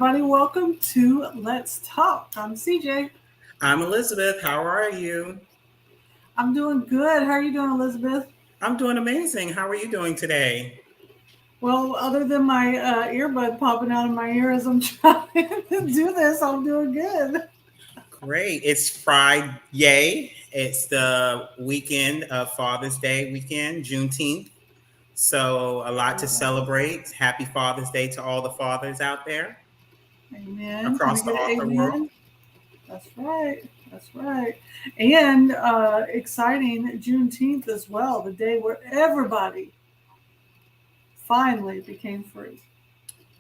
everybody. Welcome to Let's Talk. I'm CJ. I'm Elizabeth. How are you? I'm doing good. How are you doing, Elizabeth? I'm doing amazing. How are you doing today? Well, other than my earbud popping out of my ear as I'm trying to do this, I'm doing good. Great. It's Friday. It's the weekend of Father's Day weekend, Juneteenth. So, a lot to celebrate. Happy Father's Day to all the fathers out there Amen. Can we across the get an author world. amen? That's right. That's right. And exciting Juneteenth as well, the day where everybody finally became free.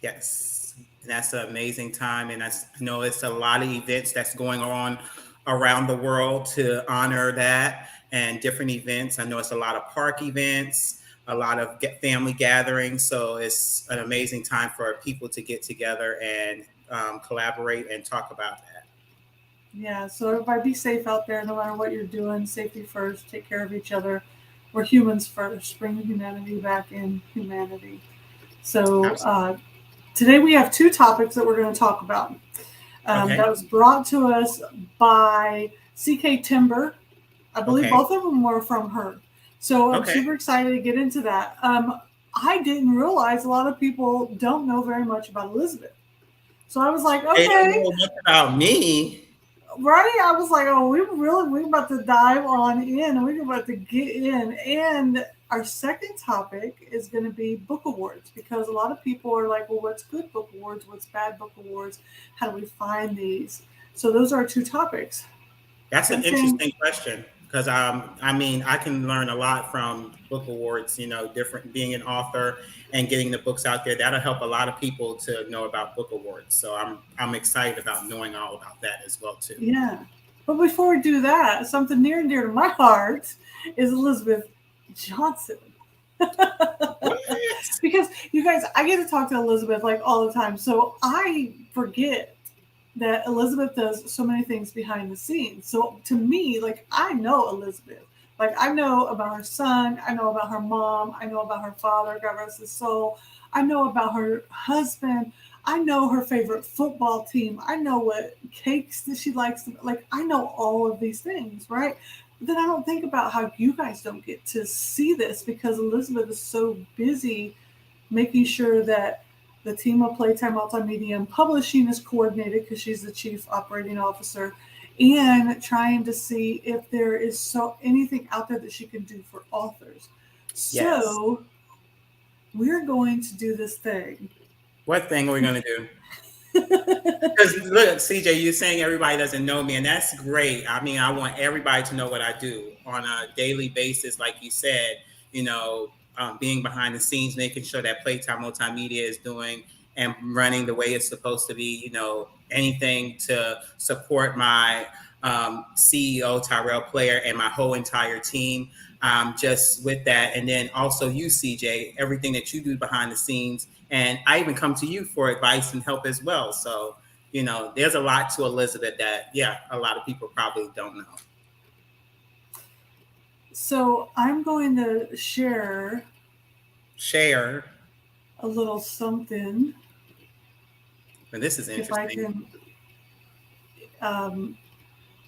Yes. And that's an amazing time. And I know it's a lot of events that's going on around the world to honor that and different events. I know it's a lot of park events, a lot of family gatherings. So it's an amazing time for people to get together and collaborate and talk about that. Yeah, so everybody be safe out there no matter what you're doing. Safety first, take care of each other. We're humans first, bring humanity back in humanity. So Absolutely. today we have two topics that we're going to talk about. Okay. That was brought to us by CK Timber. I believe Okay. both of them were from her. So I'm Okay. super excited to get into that. I didn't realize a lot of people don't know very much about Elizabeth. So I was like, They don't okay, know much about me. right? I was like, oh, we about to dive on in. We're about to get in. And our second topic is going to be book awards because a lot of people are like, well, what's good book awards? What's bad book awards? How do we find these? So those are our two topics. That's an Same thing. interesting question because I mean, I can learn a lot from book awards. Different being an author and getting the books out there. That'll help a lot of people to know about book awards. So I'm excited about knowing all about that as well too. Yeah. But before we do that, something near and dear to my heart is Elizabeth Johnson. What? Because you guys, I get to talk to Elizabeth like all the time. So I forget that Elizabeth does so many things behind the scenes. So to me, like I know Elizabeth. Like I know about her son, I know about her mom, I know about her father, God rest his soul. I know about her husband. I know her favorite football team. I know what cakes that she likes. Like I know all of these things, right? But then I don't think about how you guys don't get to see this because Elizabeth is so busy making sure that the team of Playtime Multimedia and Publishing is coordinated because she's the chief operating officer, and trying to see if there is anything out there that she can do for authors. Yes. So we're going to do this thing. What thing are we gonna do? Because look, CJ, you're saying everybody doesn't know me, and that's great. I mean, I want everybody to know what I do on a daily basis, like you said. Being behind the scenes, making sure that Playtime Multimedia is doing and running the way it's supposed to be. Anything to support my CEO Tyrell Player and my whole entire team. Just with that, and then also you, CJ, everything that you do behind the scenes, and I even come to you for advice and help as well. So there's a lot to Elizabeth that, yeah, a lot of people probably don't know. So I'm going to share Share, a little something and this is if I interesting. can. Um,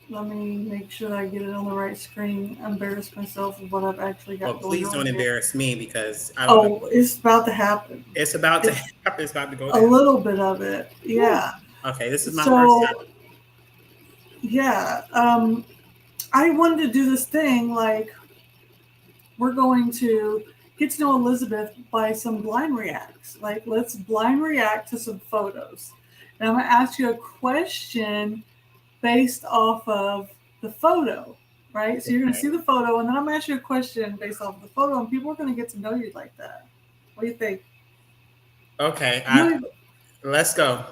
Let me make sure I get it on the right screen. Embarrass myself with what I've actually Well, got going please on don't here. embarrass me because I don't know. Oh, it's about to happen. It's about to It's happen. It's about to go a down. little bit of it, Whew. yeah. Okay, this is my first So, time. yeah, I wanted to do this thing like we're going to get to know Elizabeth by some blind reacts. Like, let's blind react to some photos. And I'm going to ask you a question based off of the photo, right? So you're going to Okay. see the photo, and then I'm going to ask you a question based off of the photo, and people are going to get to know you like that. What do you think? Okay, You, let's go.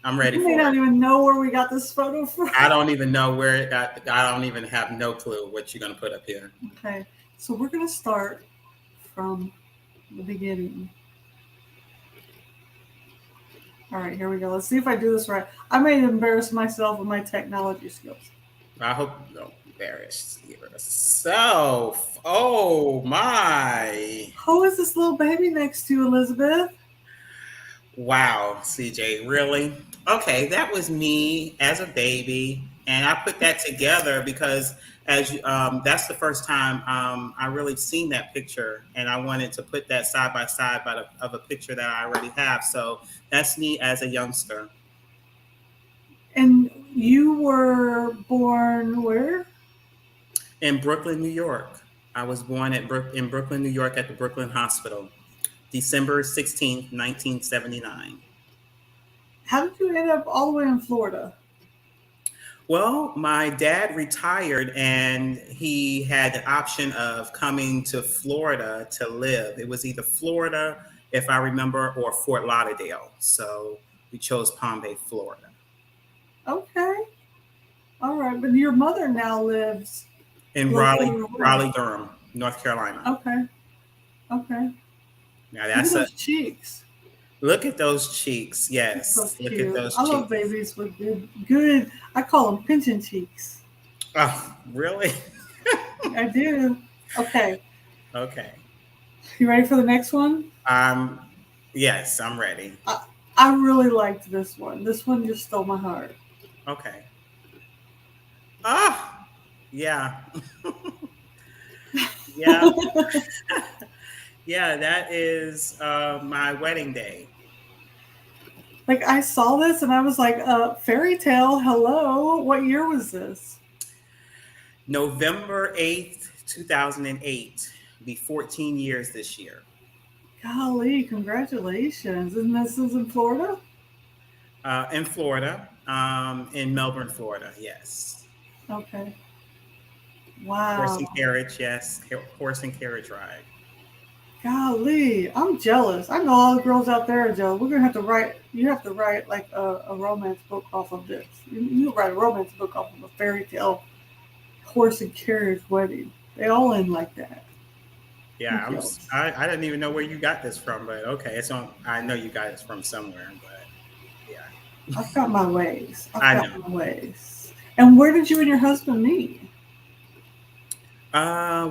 I'm ready you may for not it. even know where we got this photo from. I don't even know where it got. I don't even have no clue what you're gonna put up here. Okay, so we're going to start from the beginning. All right, here we go. Let's see if I do this right. I may embarrass myself with my technology skills. I hope you don't embarrass yourself. Oh my! Who is this little baby next to you, Elizabeth? Wow, CJ, really? Okay, that was me as a baby, and I put that together because that's the first time I really seen that picture, and I wanted to put that side by side of a picture that I already have. So that's me as a youngster And you were born where? in Brooklyn, New York. I was born in Brooklyn, New York, at the Brooklyn Hospital, December 16th, 1979. How did you end up all the way in Florida? Well, my dad retired and he had the option of coming to Florida to live. It was either Florida, if I remember, or Fort Lauderdale. So we chose Palm Bay, Florida. Okay. All right. But your mother now lives In locally Raleigh, where? Raleigh, Durham, North Carolina. Okay. Okay. Now Look at that's a those cheeks. look at those cheeks. So Yes, look at cute. those I love cheeks. babies with good, I call them pinching cheeks. Oh, really? I do. Okay. Okay. You ready for the next one? Um, yes, I'm ready. I really liked this one. This one just stole my heart. Okay. Ah, yeah, yeah. Yeah, that is my wedding day. Like I saw this and I was like, fairy tale, hello. What year was this? November 8th, 2008. Be 14 years this year. Golly, congratulations. And this is in Florida? In Florida, in Melbourne, Florida. Yes. Okay. Horse and Wow. carriage. Yes. Horse and carriage ride. Golly, I'm jealous. I know all the girls out there are jealous. We're gonna have to write. You have to write like a romance book off of this. You write a romance book off of a fairy tale horse and carriage wedding. They all end like that. I'm Yeah, jealous. I didn't even know where you got this from, but okay, it's on. I know you got it from somewhere, but yeah, I've got my ways. I've I got know. my ways. And where did you and your husband meet?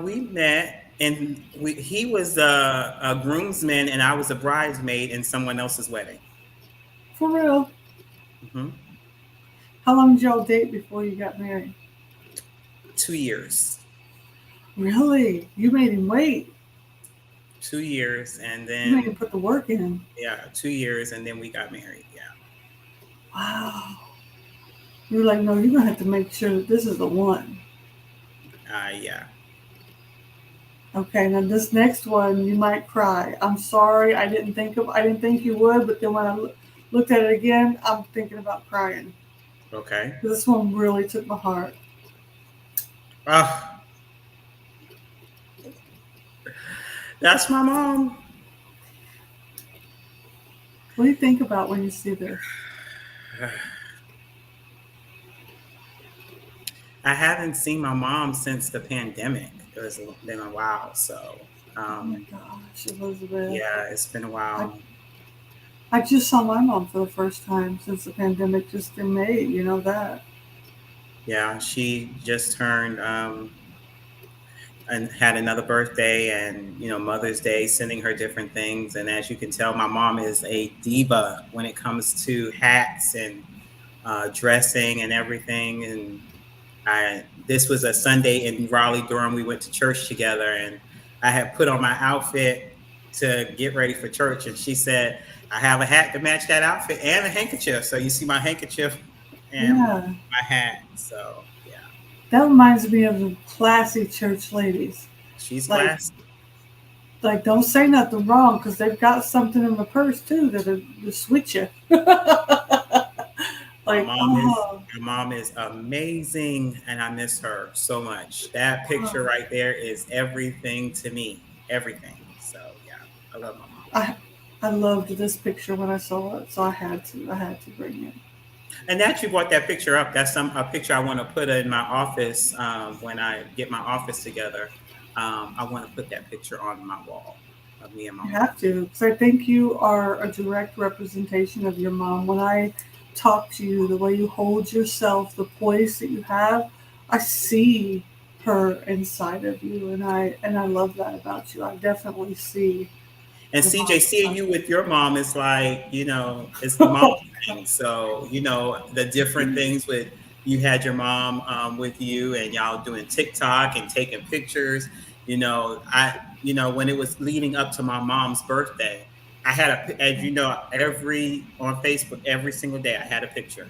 We met, and he was a groomsman, and I was a bridesmaid in someone else's wedding. For real? Hmm. How long did y'all date before you got married? 2 years. Really? You made him wait. 2 years, and You made him then put the work in. yeah, 2 years, and then we got married. Yeah. Wow. You're like, no, you're gonna have to make sure that this is the one. Yeah. Okay, now this next one, you might cry. I'm sorry, I didn't think you would, but then when I looked at it again, I'm thinking about crying. Okay. This one really took my heart. Oh, that's my mom. What do you think about when you see this? I haven't seen my mom since the pandemic. It's been a while, so Oh my gosh, Elizabeth. yeah, it's been a I, while. I just saw my mom for the first time since the pandemic just in May, you know that. Yeah, she just turned and had another birthday, and Mother's Day, sending her different things. And as you can tell, my mom is a diva when it comes to hats and dressing and everything. And this was a Sunday in Raleigh, Durham. We went to church together, and I had put on my outfit to get ready for church, and she said, "I have a hat to match that outfit and a handkerchief." So you see my handkerchief and Yeah, my hat. So yeah, that reminds me of the classy church ladies. she's Like, classy. don't say nothing wrong because they've got something in the purse too that'll just switch you. My Like, mom is oh, my mom is amazing, and I miss her so much. That picture oh. right there is everything to me. Everything. So yeah, I love my mom. I I loved this picture when I saw it, so I had to bring it. And that you brought that picture up. That's a picture I want to put in my office when I get my office together. I want to put that picture on my wall of me and my You mom. have to, because I think you are a direct representation of your mom. When I talk to you, the way you hold yourself, the poise that you have, I see her inside of you, and I love that about you. I definitely see. And Your CJ, mom. seeing you with your mom is like, it's the mom thing. So, the different things with you had your mom with you and y'all doing TikTok and taking pictures. When it was leading up to my mom's birthday, I had as you know, on Facebook, every single day I had a picture.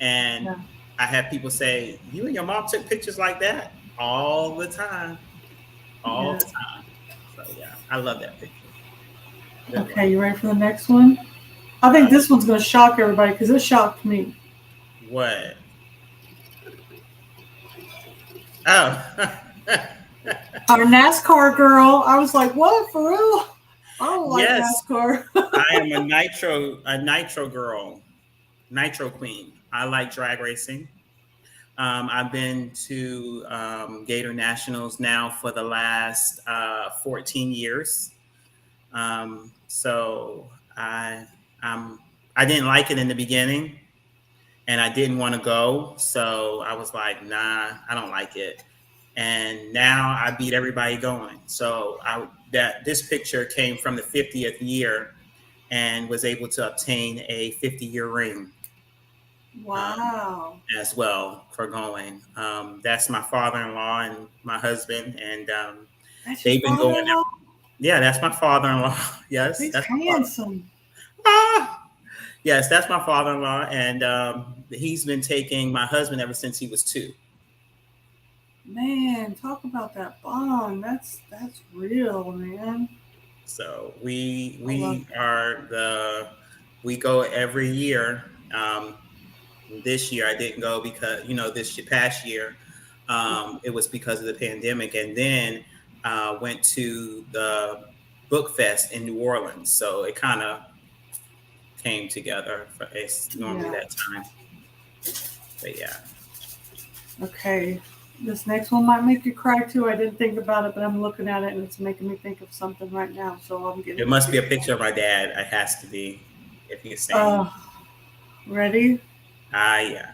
And Yeah. I had people say, you and your mom took pictures like that all the time, all Yeah. the time. So yeah, I love that picture. Good one. Okay, you ready for the next one? I think this one's going to shock everybody because it shocked me. What? Oh. Our NASCAR girl. I was like, what, for real? I don't like Yes, NASCAR. I am a nitro girl, nitro queen. I like drag racing. I've been to Gator Nationals now for the last 14 years. So um, I didn't like it in the beginning, and I didn't want to go. So I was like, nah, I don't like it. And now I beat everybody going. So this picture came from the 50th year, and was able to obtain a 50-year ring Wow. as well for going. That's my father-in-law and my husband, and That's your they've been going. father-in-law? Yeah, that's my father-in-law. Yes, He's that's my father. handsome. Ah! Yes, that's my father-in-law, and he's been taking my husband ever since he was 2. Man, talk about that bond. That's real, man. So I love we go every year. This year I didn't go because this past year it was because of the pandemic, and then went to the Book Fest in New Orleans. So it kind of came together. It's normally Yeah. that time, but yeah. Okay. This next one might make you cry too. I didn't think about it, but I'm looking at it and it's making me think of something right now. So I'm It getting. must be a picture of my dad. It has to be if he's saying, Uh, ready? yeah.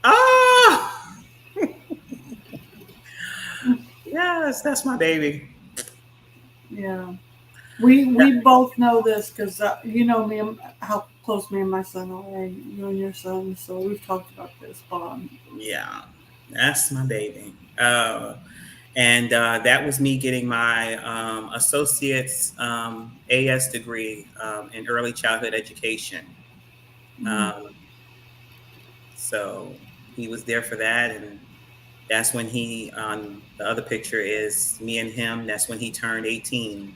Ah, yes, that's my baby. Yeah. We both know this because you know me how close me and my son are, and you and your son. So we've talked about this bond. Yeah, that's my baby. And that was me getting my associate's AS degree in early childhood education. Mm. Um, so he was there for that, and that's when on the other picture is me and him. That's when he turned 18.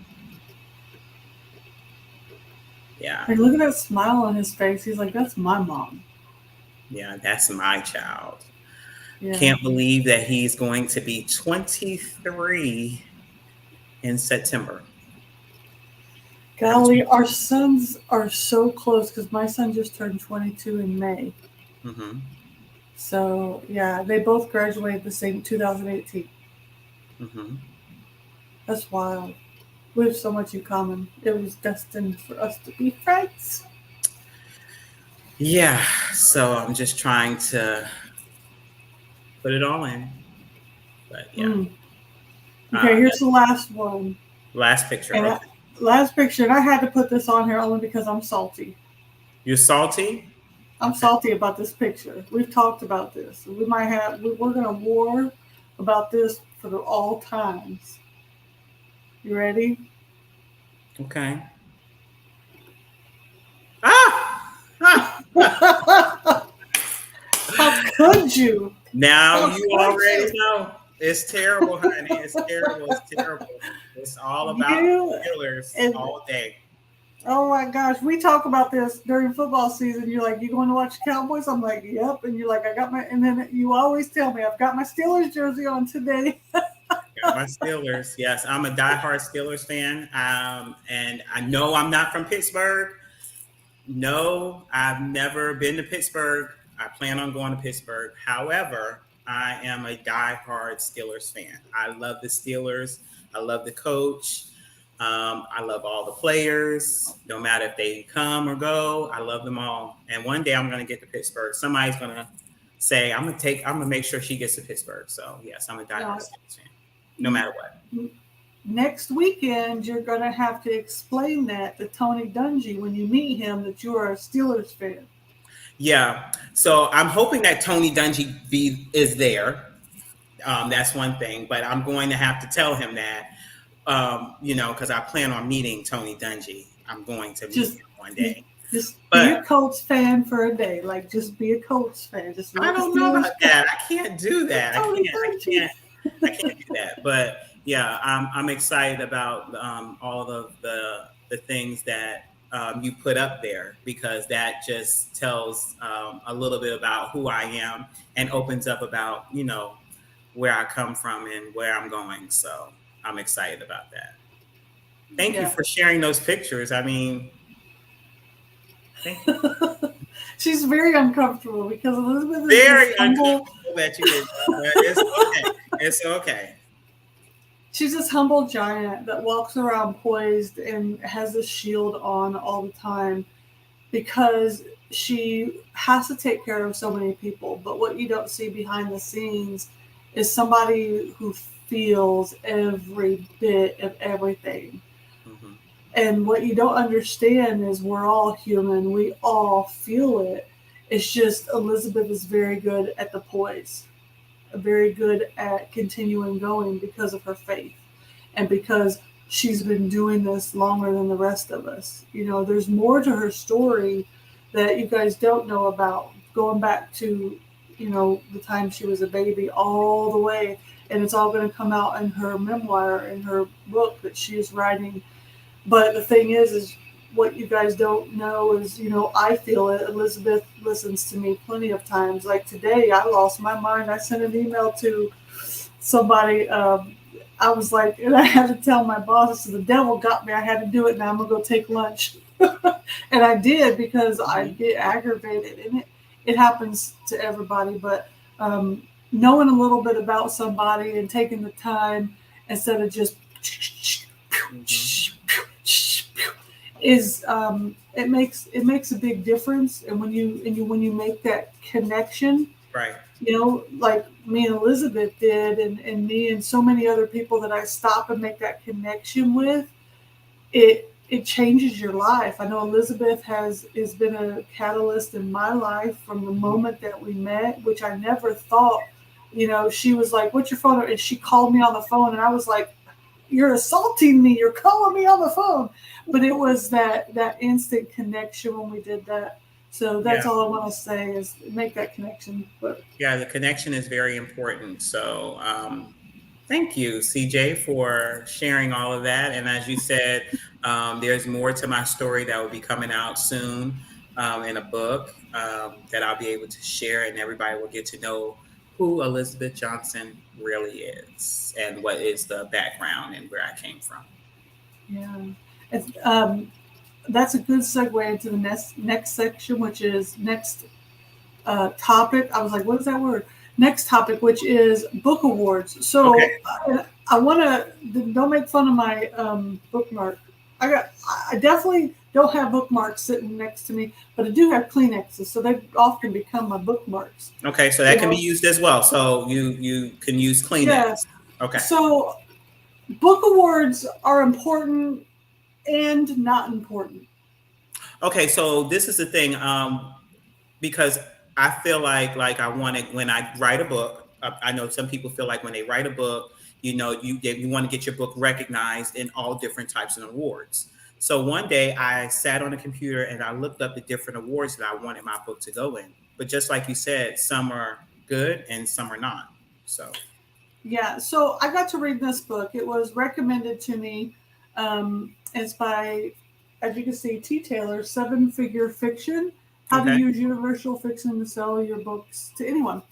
Yeah, And look at that smile on his face. He's like, "That's my mom." yeah, that's my child. Yeah. Can't believe that he's going to be 23 in September. Golly, our sons are so close because my son just turned 22 in May. Mm-hmm. So yeah, they both graduated the same 2018. Mm-hmm. That's wild. We have so much in common. It was destined for us to be friends. Yeah, so I'm just trying to put it all in. But yeah. Mm. Okay, here's That's the last one. last picture. And Okay. last picture, and I had to put this on here only because I'm salty. You're salty? I'm Okay. salty about this picture. We've talked about this. We're going to war about this for all times. You ready? Okay. Ah! How could you? Now How you could already you? know. It's terrible, honey. It's terrible. It's terrible. It's all about You Steelers and all day. oh my gosh, we talk about this during football season. You're like, you going to watch the Cowboys? I'm like, yep. And you're like, I got my. And then you always tell me, I've got my Steelers jersey on today. Got my Steelers. Yes, I'm a diehard Steelers fan. And I know I'm not from Pittsburgh. No, I've never been to Pittsburgh. I plan on going to Pittsburgh. However, I am a diehard Steelers fan. I love the Steelers. I love the coach. I love all the players. No matter if they come or go, I love them all. And one day I'm going to get to Pittsburgh. Somebody's going to say, I'm going to make sure she gets to Pittsburgh. So yes, I'm a diehard No, Steelers fan, no matter what. next weekend you're going to have to explain that to Tony Dungy when you meet him that you are a Steelers fan. Yeah. So I'm hoping that Tony Dungy is there. That's one thing, but I'm going to have to tell him that, because I plan on meeting Tony Dungy. I'm going to meet him one day. Just be a But Colts fan for a day. Like, just be a Colts fan. Just I don't know about that. I can't do that. I can't do that. But yeah, I'm excited about all of the things that you put up there, because that just tells a little bit about who I am and opens up about where I come from and where I'm going. So I'm excited about that. Thank you for sharing those pictures. I mean, thank you. She's very uncomfortable because Elizabeth is very uncomfortable that you did that. It's okay. It's okay. She's this humble giant that walks around poised and has a shield on all the time because she has to take care of so many people. But what you don't see behind the scenes is somebody who feels every bit of everything. Mm-hmm. And what you don't understand is we're all human. We all feel it. It's just Elizabeth is very good at the poise, very good at continuing going because of her faith and because she's been doing this longer than the rest of us. There's more to her story that you guys don't know about, going back to, the time she was a baby all the way. And it's all going to come out in her memoir, in her book that she is writing. But the thing is what you guys don't know is, I feel it. Elizabeth listens to me plenty of times. Like today, I lost my mind. I sent an email to somebody. I was like, and I had to tell my boss, so the devil got me. I had to do it. Now I'm going to go take lunch. And I did because I get aggravated. And it happens to everybody. But knowing a little bit about somebody and taking the time instead of just is it makes a big difference. And when you make that connection, right, like me and Elizabeth did, and me and so many other people that I stop and make that connection with, it changes your life. I know Elizabeth has been a catalyst in my life from the moment that we met, which I never thought. She was like, "What's your phone?" And she called me on the phone, and I was like, "You're assaulting me. You're calling me on the phone." But it was that instant connection when we did that. So that's all I want to say is make that connection. But yeah, the connection is very important. So thank you, CJ, for sharing all of that. And as you said, there's more to my story that will be coming out soon in a book that I'll be able to share, and everybody will get to know who Elizabeth Johnson really is and what is the background and where I came from. Yeah. That's a good segue into the next section, which is next topic. I was like, what is that word? Next topic, which is book awards. So I want to, don't make fun of my bookmark. I definitely don't have bookmarks sitting next to me, but I do have Kleenexes, so they often become my bookmarks. Okay, so that can be used as well. So you can use Kleenex. Yeah. Okay. So book awards are important and not important. Okay, so this is the thing, because I feel like I want to, when I write a book, I know some people feel like when they write a book, you want to get your book recognized in all different types of awards. So one day I sat on a computer and I looked up the different awards that I wanted my book to go in. But just like you said, some are good and some are not. So yeah, so I got to read this book. It was recommended to me. It's by, as you can see, T. Taylor, 7-Figure Fiction, How to Use Universal Fiction to Sell Your Books to Anyone.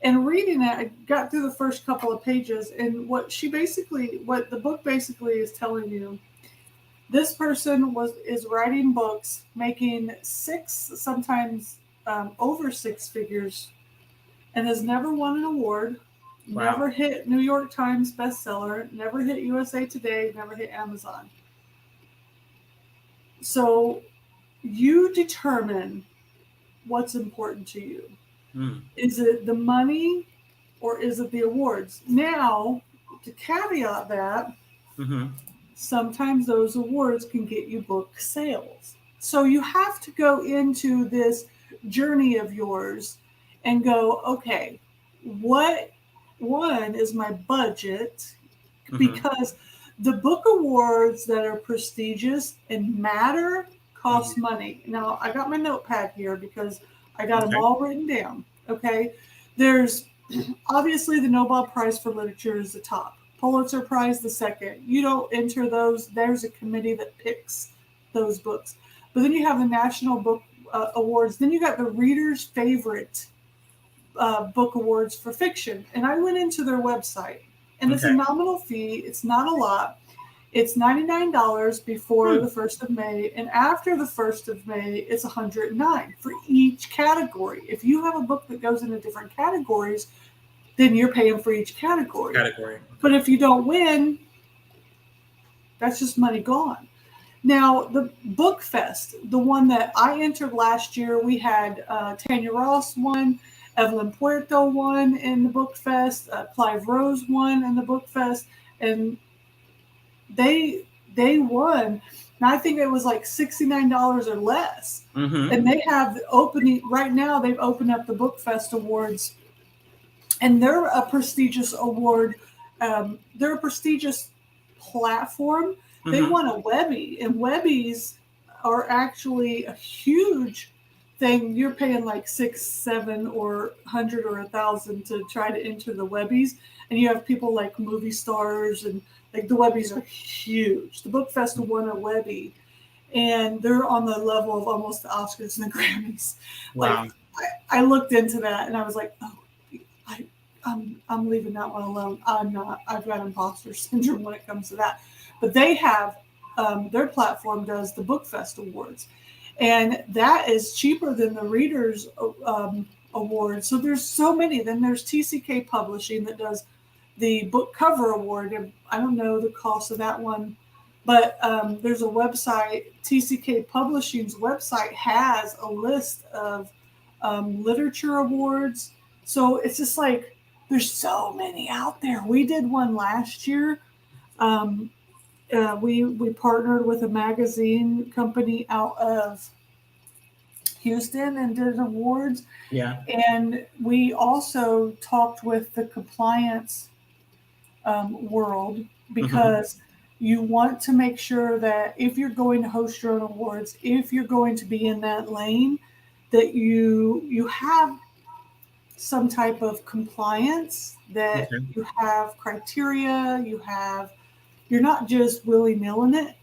And reading it, I got through the first couple of pages, and what the book basically is telling you, this person is writing books, making 6, sometimes over 6 figures, and has never won an award, never hit New York Times bestseller, never hit USA Today, never hit Amazon. So you determine what's important to you. Is it the money or is it the awards? Now, to caveat that, Mm-hmm. Sometimes those awards can get you book sales. So you have to go into this journey of yours and go, okay, what one is my budget? Mm-hmm. Because the book awards that are prestigious and matter cost Mm-hmm. money. Now, I got my notepad here because I got them Okay. all written down. Okay. There's obviously the Nobel Prize for Literature is the top, Pulitzer Prize the second. You don't enter those, there's a committee that picks those books. But then you have the National Book Awards. Then you got the Reader's Favorite Book Awards for fiction. And I went into their website, and it's a Okay. nominal fee. It's not a lot. It's $99 before Hmm. the 1st of May, and after the 1st of May, it's $109 for each category. If you have a book that goes into different categories, then you're paying for each category. Category. But Okay. if you don't win, that's just money gone. Now, the Book Fest, the one that I entered last year, we had Tanya Ross won, Evelyn Puerto won in the Book Fest, Clive Rose won in the Book Fest, and they they won. And I think it was like $69 or less. Mm-hmm. And they have the opening right now. They've opened up the Book Fest awards, and they're a prestigious award. They're a prestigious platform. They Mm-hmm. won a Webby, and Webbies are actually a huge thing. You're paying like 6, 7, or 100 or 1,000 to try to enter the Webbies, and you have people like movie stars, and like the Webbies are huge. The Book Fest won a Webby, and they're on the level of almost the Oscars and the Grammys. Like Wow. I looked into that, and I was like, oh, I, I'm leaving that one alone. I'm not. I've got imposter syndrome when it comes to that. But they have their platform does the Book Fest Awards, and that is cheaper than the Readers Award. So there's so many. Then there's TCK Publishing that does the book cover award, and I don't know the cost of that one, but there's a website. TCK Publishing's website has a list of literature awards. So it's just like there's so many out there. We did one last year. Um, we partnered with a magazine company out of Houston and did awards. Yeah. And we also talked with the compliance world, Mm-hmm. because you want to make sure that if you're going to host your own awards, if you're going to be in that lane, that you have some type of compliance, that Okay. you have criteria, you're not just willy-nilly it.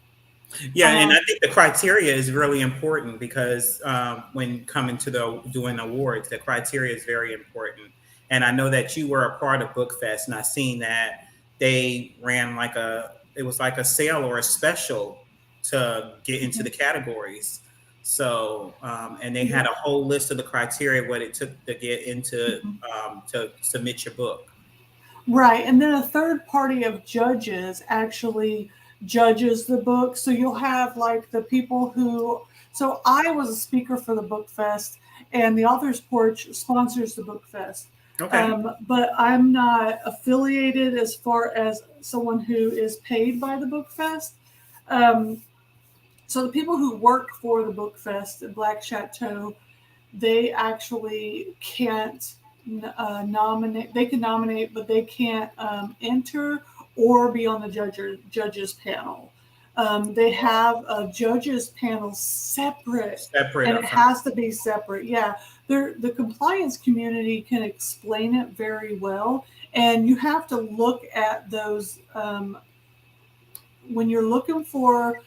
Yeah, and Um, I think the criteria is really important because when coming to the doing awards, the criteria is very important. And I know that you were a part of Book Fest, and I seen that they ran like it was like a sale or a special to get into the categories. So, and they had a whole list of the criteria what it took to get into to submit your book. Right. And then a third party of judges actually judges the book. So you'll have like the people who, so I was a speaker for the Book Fest, and the Authors Porch sponsors the Book Fest. Okay. But I'm not affiliated as far as someone who is paid by the Book Fest. Um, so the people who work for the Book Fest at Black Chateau, they actually can't nominate. They can nominate, but they can't enter or be on the judges panel. They have a judges panel separate, Separate and it up from. has to be separate. Yeah, the compliance community can explain it very well, and you have to look at those when you're looking for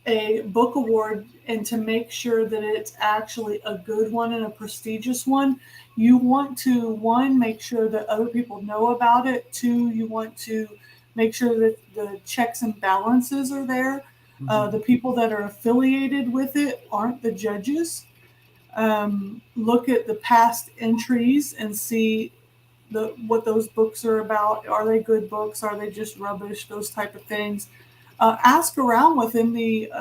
a book award, and to make sure that it's actually a good one and a prestigious one, you want to, one, make sure that other people know about it. Two, you want to make sure that the checks and balances are there. Mhm. The people that are affiliated with it aren't the judges. Look at the past entries and see what those books are about. Are they good books? Are they just rubbish? Those type of things. Ask around within the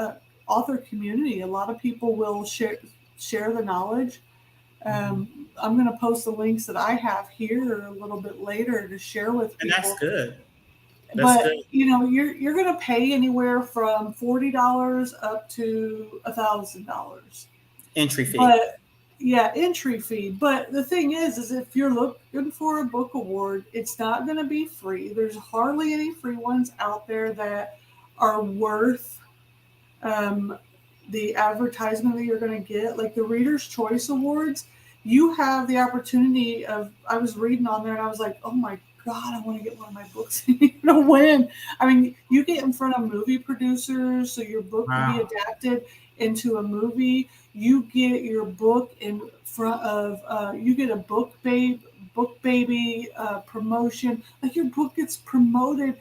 author community. A lot of people will share the knowledge. Mhm. I'm going to post the links that I have here a little bit later to share with And that's people. good. That's But good. you're going to pay anywhere from $40 up to $1,000. Entry fee. But yeah, entry fee. But the thing is if you're looking for a book award, it's not going to be free. There's hardly any free ones out there that are worth the advertisement that you're going to get. Like the Reader's Choice Awards, you have the opportunity of. I was reading on there and I was like, oh my God, I want to get one of my books to win. I mean, you get in front of movie producers, so your book can be adapted into a movie. You get your book in front of. You get a book baby promotion. Like your book gets promoted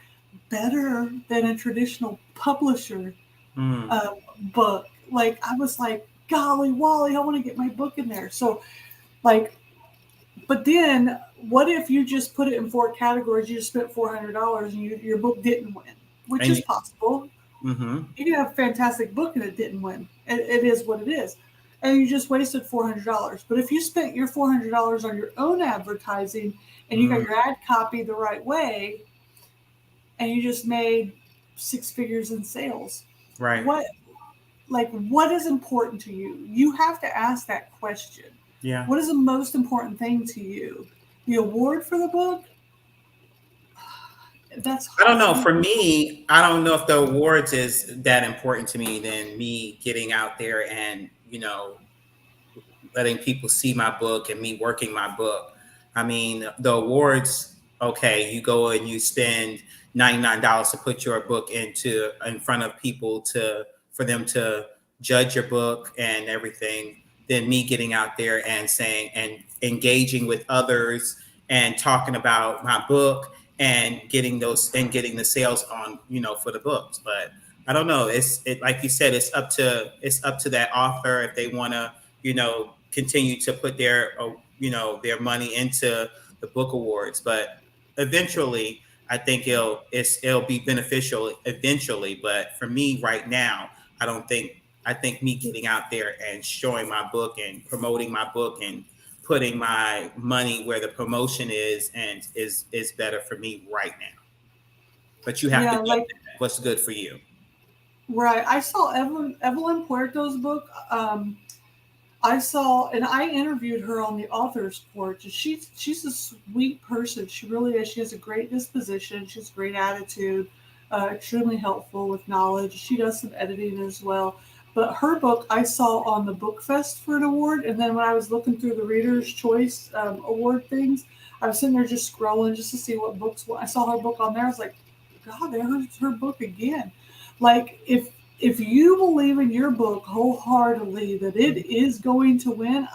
better than a traditional publisher book. Like I was like, golly Wally, I want to get my book in there. So like, but then what if you just put it in 4 categories? You just spent $400 and your book didn't win, which is possible. Mm-hmm. You can have a fantastic book and it didn't win. It is what it is. And you just wasted $400. But if you spent your $400 on your own advertising and you got your ad copy the right way and you just made 6 figures in sales, right? What is important to you? You have to ask that question. Yeah. What is the most important thing to you? The award for the book? That's hard. I don't know. For me, I don't know if the awards is that important to me than me getting out there and, letting people see my book and me working my book. I mean, the awards, okay, you go and you spend $99 to put your book in front of people for them to judge your book and everything. Than me getting out there and saying and engaging with others and talking about my book and getting the sales on, for the books. But I don't know. It's like you said, it's up to that author if they want to, continue to put their money into the book awards. But eventually, I think it'll be beneficial eventually. But for me right now, I think me getting out there and showing my book and promoting my book and putting my money where the promotion is and is better for me right now. But you have to know what's good for you. Right. I saw Evelyn Puerto's book. And I interviewed her on the author's porch. She's a sweet person. She really is. She has a great disposition. She has a great attitude, extremely helpful with knowledge. She does some editing as well. But her book I saw on the Book Fest for an award. And then when I was looking through the Reader's Choice award things, I was sitting there just scrolling just to see what books. I saw her book on there. I was like, God, there's her book again. Like, if you believe in your book wholeheartedly that it is going to win,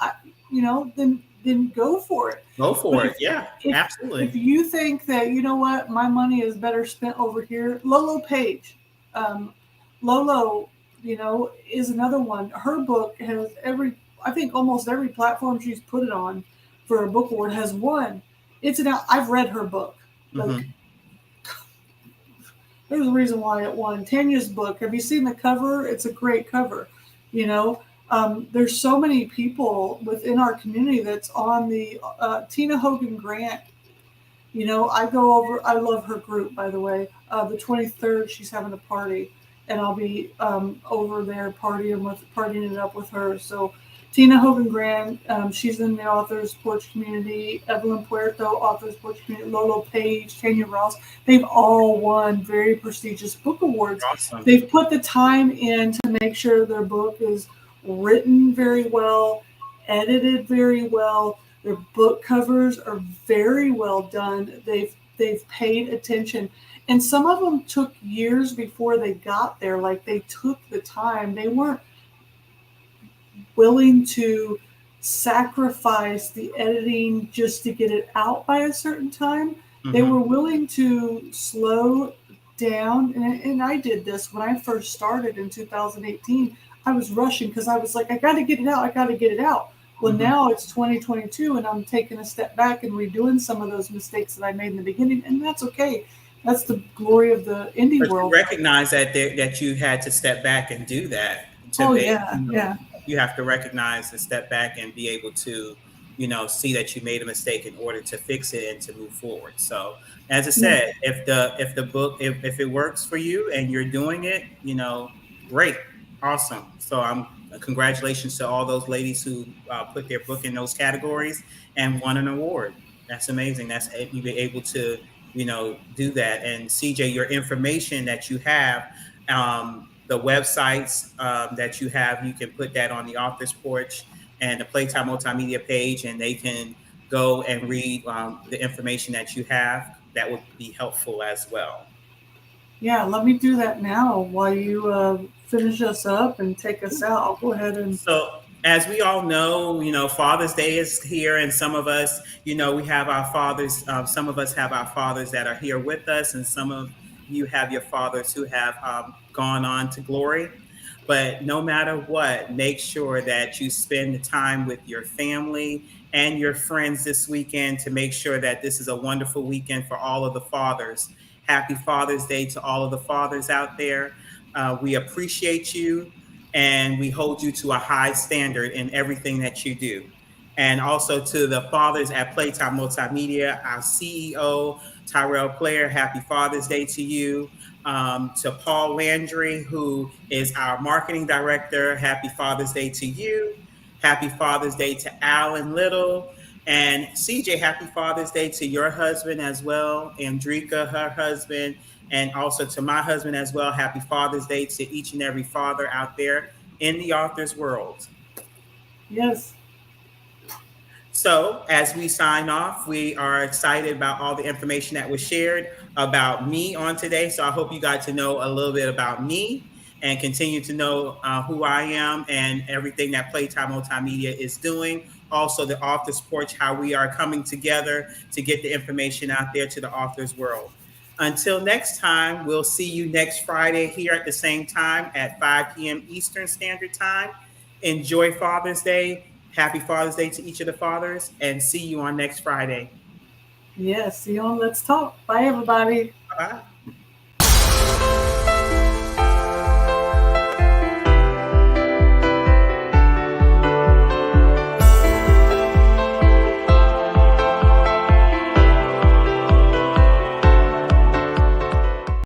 then go for it. Go for it. Yeah, absolutely. If you think that, you know what, my money is better spent over here, Lolo Page. Lolo, is another one. Her book has I think almost every platform she's put it on for a book award has won. I've read her book. There's a reason why it won. Tanya's book. Have you seen the cover? It's a great cover. There's so many people within our community that's on the Tina Hogan Grant. I love her group, by the way. The 23rd, she's having a party. And I'll be over there partying it up with her. So Tina Hogan Grant, she's in the Authors Porch community. Evelyn Puerto, Authors Porch community. Lolo Page, Tanya Ross. They've all won very prestigious book awards. Awesome. They've put the time in to make sure their book is written very well, edited very well. Their book covers are very well done. They've paid attention. And some of them took years before they got there. Like, they took the time. They weren't willing to sacrifice the editing just to get it out by a certain time. Mm-hmm. They were willing to slow down. And I did this when I first started in 2018. I was rushing because I was like, I got to get it out. Well, now it's 2022 and I'm taking a step back and redoing some of those mistakes that I made in the beginning. And that's okay. That's the glory of the indie world. Recognize that you had to step back and do that. Yeah. You have to recognize and step back and be able to see that you made a mistake in order to fix it and to move forward. So, as I Yeah. said, if the book if it works for you and you're doing it, great, awesome. So I'm congratulations to all those ladies who put their book in those categories and won an award. That's amazing. That's you be able to do that. And CJ, your information that you have, the websites that you have, you can put that on the author's porch and the Playtime Multimedia page, and they can go and read the information that you have. That would be helpful as well. Yeah, let me do that now while you finish us up and take us out. I'll go ahead and. So, as we all know, Father's Day is here, and some of us, we have our fathers. Some of us have our fathers that are here with us, and some of you have your fathers who have gone on to glory. But no matter what, make sure that you spend the time with your family and your friends this weekend to make sure that this is a wonderful weekend for all of the fathers. Happy Father's Day to all of the fathers out there. We appreciate you and we hold you to a high standard in everything that you do. And also to the fathers at Playtime Multimedia, our CEO, Tyrell Player, happy Father's Day to you. To Paul Landry, who is our marketing director, happy Father's Day to you. Happy Father's Day to Alan Little. And CJ, happy Father's Day to your husband as well, Andrika, her husband, and also to my husband as well. Happy Father's Day to each and every father out there in the author's world. Yes. So, as we sign off, we are excited about all the information that was shared about me on today. So, I hope you got to know a little bit about me and continue to know who I am and everything that Playtime Multimedia is doing. Also, the author's porch, how we are coming together to get the information out there to the author's world. Until next time, we'll see you next Friday here at the same time at 5 p.m. Eastern Standard Time. Enjoy Father's Day. Happy Father's Day to each of the fathers, and see you on next Friday. Yes. See you on Let's Talk. Bye, everybody. Bye.